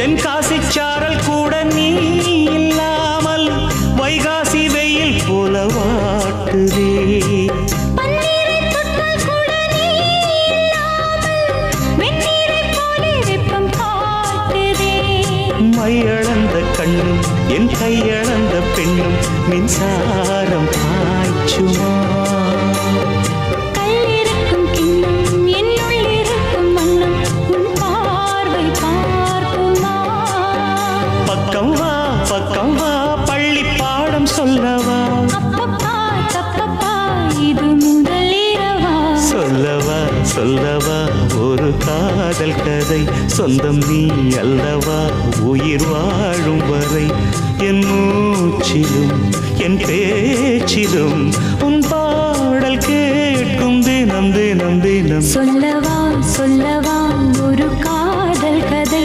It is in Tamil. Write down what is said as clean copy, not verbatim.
தென்காசி சாரல் கூட நீ இல்லாமல் வைகாசி வெயில் போல வாட்டுதே. மையளந்த கண்ணும் என் கையளந்த பெண்ணும் மின்சாரம் பாய்ச்சுமா. பக்கம் வா பக்கம் வா பள்ளி பாடம் சொல்லவா. இது முதலிரவா. சொல்லவா சொல்லவா ஒரு காதல் கதை. சொந்தம் நீ அல்லவா உயிர் வாழும் வரை. என் மூச்சிலும் என் பேச்சிலும் உன் பாடல் கேட்கும் தினம் தினம் தினம். சொல்லவா சொல்லவா ஒரு காதல் கதை.